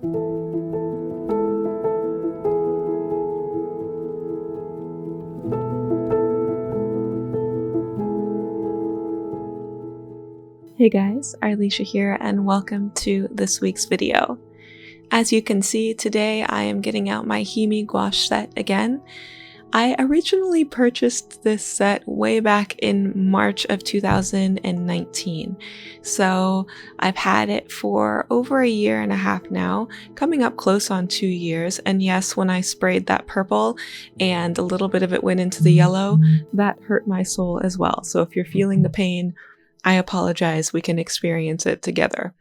Hey guys, Arleesha here and welcome to this week's video. As you can see, today I am getting out my HIMI gouache set again. I originally purchased this set way back in March of 2019, so I've had it for over a year and a half now, coming up close on 2 years, and yes, when I sprayed that purple and a little bit of it went into the yellow, that hurt my soul as well, so if you're feeling the pain, I apologize, we can experience it together.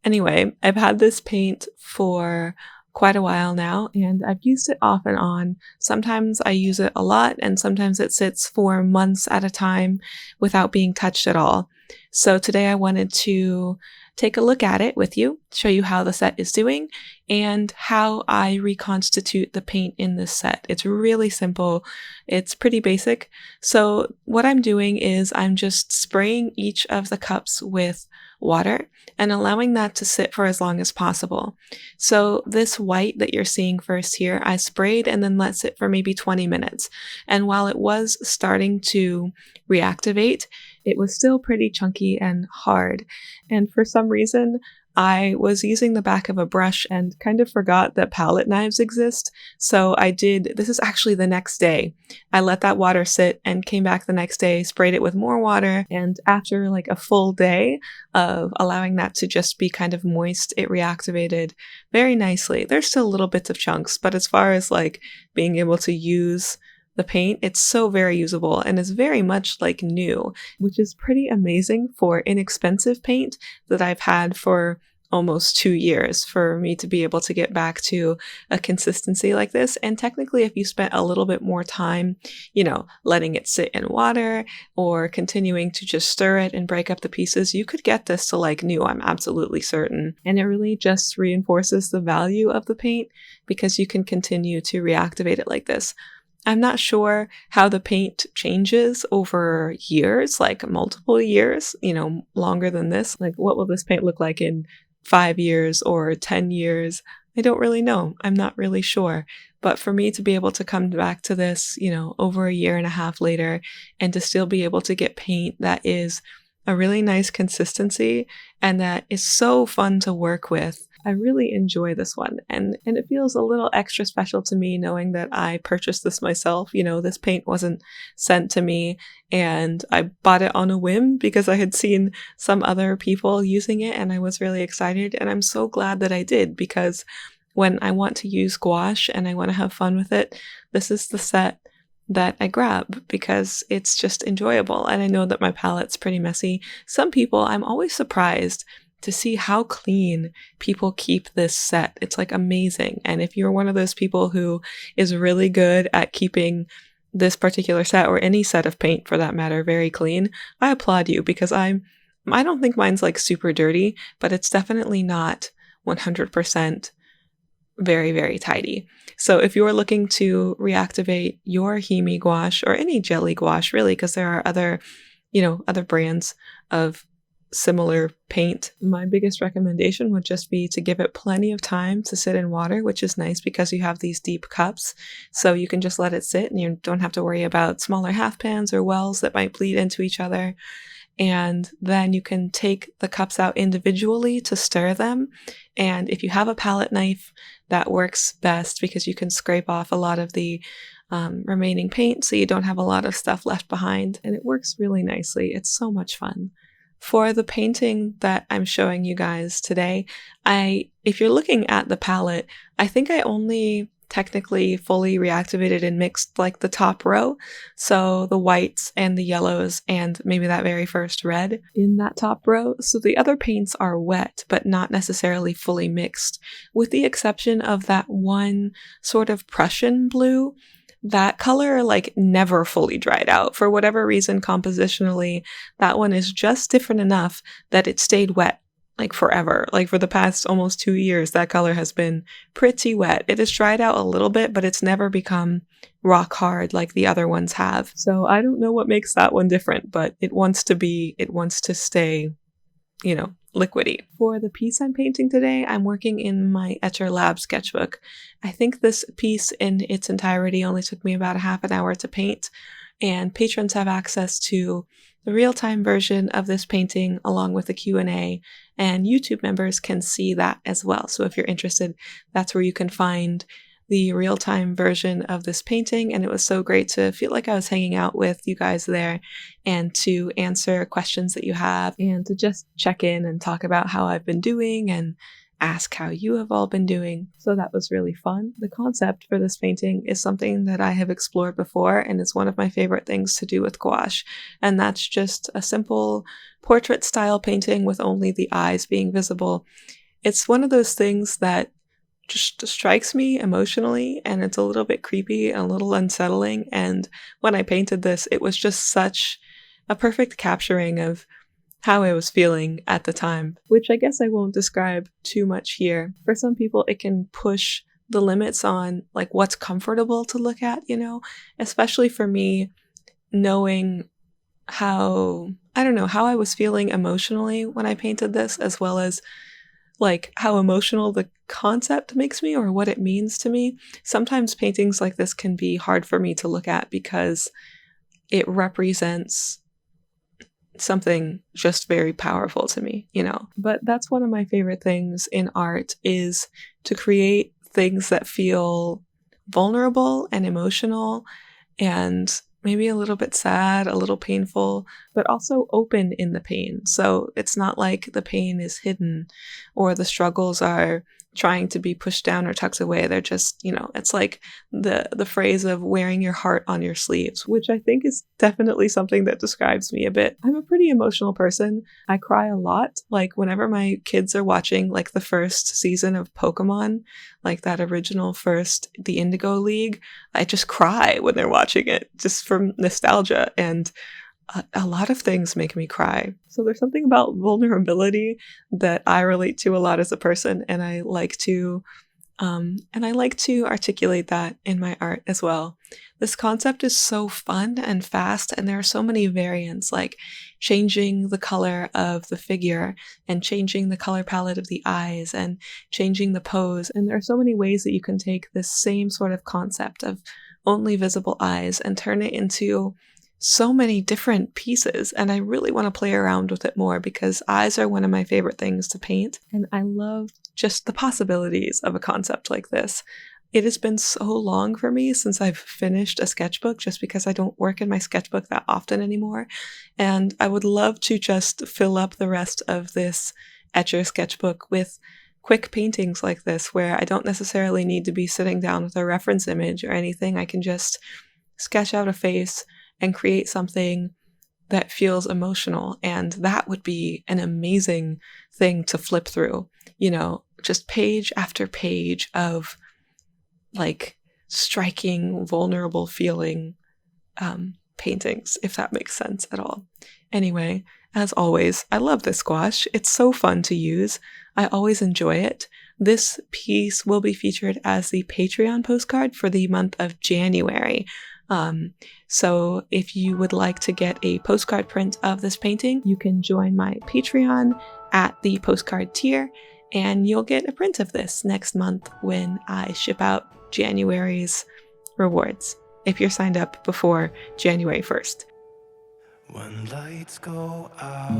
Anyway, I've had this paint for quite a while now, and I've used it off and on. Sometimes I use it a lot, and sometimes it sits for months at a time without being touched at all. So today I wanted to take a look at it with you, show you how the set is doing, and how I reconstitute the paint in this set. It's really simple. It's pretty basic. So what I'm doing is I'm just spraying each of the cups with water and allowing that to sit for as long as possible. So this white that you're seeing first here, I sprayed and then let sit for maybe 20 minutes. And while it was starting to reactivate, it was still pretty chunky and hard. And for some reason, I was using the back of a brush and kind of forgot that palette knives exist. So this is actually the next day. I let that water sit and came back the next day, sprayed it with more water. And after like a full day of allowing that to just be kind of moist, it reactivated very nicely. There's still little bits of chunks, but as far as like being able to use the paint, it's so very usable and is very much like new, which is pretty amazing for inexpensive paint that I've had for almost 2 years for me to be able to get back to a consistency like this. And technically, if you spent a little bit more time, letting it sit in water or continuing to just stir it and break up the pieces, you could get this to like new, I'm absolutely certain. And it really just reinforces the value of the paint because you can continue to reactivate it like this. I'm not sure how the paint changes over years, like multiple years, longer than this. Like, what will this paint look like in 5 years or 10 years? I don't really know. I'm not really sure. But for me to be able to come back to this, over a year and a half later and to still be able to get paint that is a really nice consistency and that is so fun to work with, I really enjoy this one, and it feels a little extra special to me knowing that I purchased this myself. This paint wasn't sent to me, and I bought it on a whim because I had seen some other people using it, and I was really excited, and I'm so glad that I did, because when I want to use gouache and I want to have fun with it, this is the set that I grab because it's just enjoyable, and I know that my palette's pretty messy. Some people, I'm always surprised to see how clean people keep this set. It's like amazing. And if you're one of those people who is really good at keeping this particular set or any set of paint for that matter very clean, I applaud you, because I don't think mine's like super dirty, but it's definitely not 100% very, very tidy. So if you're looking to reactivate your HIMI gouache or any jelly gouache really, because there are other brands of similar paint, my biggest recommendation would just be to give it plenty of time to sit in water, which is nice because you have these deep cups, so you can just let it sit and you don't have to worry about smaller half pans or wells that might bleed into each other. And then you can take the cups out individually to stir them, and if you have a palette knife, that works best because you can scrape off a lot of the remaining paint so you don't have a lot of stuff left behind, and it works really nicely. It's so much fun. For the painting that I'm showing you guys today, if you're looking at the palette, I think I only technically fully reactivated and mixed like the top row. So the whites and the yellows and maybe that very first red in that top row. So the other paints are wet, but not necessarily fully mixed, with the exception of that one sort of Prussian blue. That color like never fully dried out. For whatever reason, compositionally, that one is just different enough that it stayed wet like forever. Like for the past almost 2 years, that color has been pretty wet. It has dried out a little bit, but it's never become rock hard like the other ones have. So I don't know what makes that one different, but it wants to stay, liquidy. For the piece I'm painting today, I'm working in my Etcher Lab sketchbook. I think this piece in its entirety only took me about a half an hour to paint, and patrons have access to the real-time version of this painting along with the Q&A, and YouTube members can see that as well. So if you're interested, that's where you can find the real-time version of this painting, and it was so great to feel like I was hanging out with you guys there and to answer questions that you have and to just check in and talk about how I've been doing and ask how you have all been doing. So that was really fun. The concept for this painting is something that I have explored before, and it's one of my favorite things to do with gouache, and that's just a simple portrait style painting with only the eyes being visible. It's one of those things that just strikes me emotionally, and it's a little bit creepy and a little unsettling, and when I painted this, it was just such a perfect capturing of how I was feeling at the time, which I guess I won't describe too much here. For some people, it can push the limits on like what's comfortable to look at, especially for me, knowing how I was feeling emotionally when I painted this, as well as like how emotional the concept makes me or what it means to me. Sometimes paintings like this can be hard for me to look at because it represents something just very powerful to me, But that's one of my favorite things in art, is to create things that feel vulnerable and emotional and maybe a little bit sad, a little painful, but also open in the pain. So it's not like the pain is hidden or the struggles are trying to be pushed down or tucked away. They're just, it's like the phrase of wearing your heart on your sleeves, which I think is definitely something that describes me a bit. I'm a pretty emotional person. I cry a lot. Like whenever my kids are watching like the first season of Pokemon, like that original first, the Indigo League, I just cry when they're watching it just from nostalgia, and a lot of things make me cry. So there's something about vulnerability that I relate to a lot as a person, and I like to articulate that in my art as well. This concept is so fun and fast, and there are so many variants, like changing the color of the figure and changing the color palette of the eyes and changing the pose. And there are so many ways that you can take this same sort of concept of only visible eyes and turn it into so many different pieces, and I really want to play around with it more because eyes are one of my favorite things to paint, and I love just the possibilities of a concept like this. It has been so long for me since I've finished a sketchbook, just because I don't work in my sketchbook that often anymore, and I would love to just fill up the rest of this Etcher sketchbook with quick paintings like this, where I don't necessarily need to be sitting down with a reference image or anything. I can just sketch out a face and create something that feels emotional, and that would be an amazing thing to flip through, just page after page of like striking, vulnerable feeling paintings, if that makes sense at all. Anyway, as always, I love this gouache. It's so fun to use. I always enjoy it. This piece will be featured as the Patreon postcard for the month of January. So if you would like to get a postcard print of this painting, you can join my Patreon at the postcard tier, and you'll get a print of this next month when I ship out January's rewards, if you're signed up before January 1st. When lights go out,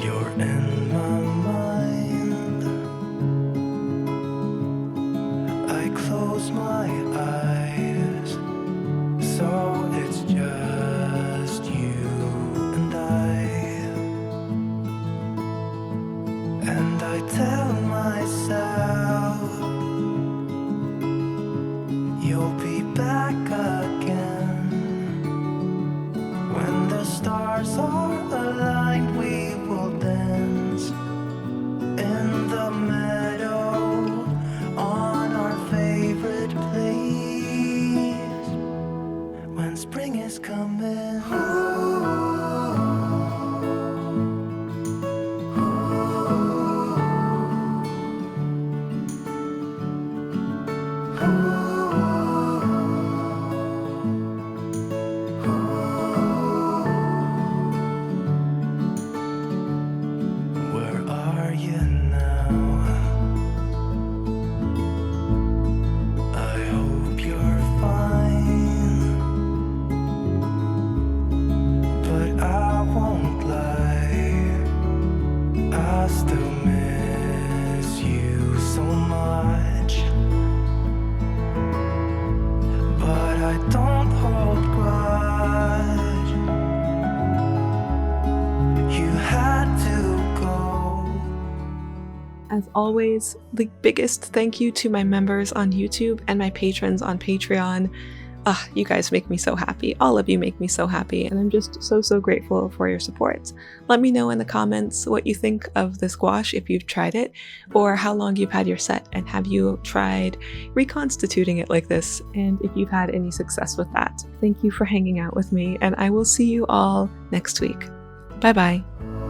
you're in my mind. I close my eyes, so it's just you and I tell myself you'll be back again. When the stars are aligned, we will dance in the meadow on our favorite place. When spring is coming, I still miss you so much, but I don't hold grudge. You had to go. As always, the biggest thank you to my members on YouTube and my patrons on Patreon. You guys make me so happy. All of you make me so happy, and I'm just so grateful for your support. Let me know in the comments what you think of this gouache if you've tried it, or how long you've had your set, and have you tried reconstituting it like this, and if you've had any success with that. Thank you for hanging out with me, and I will see you all next week. Bye bye.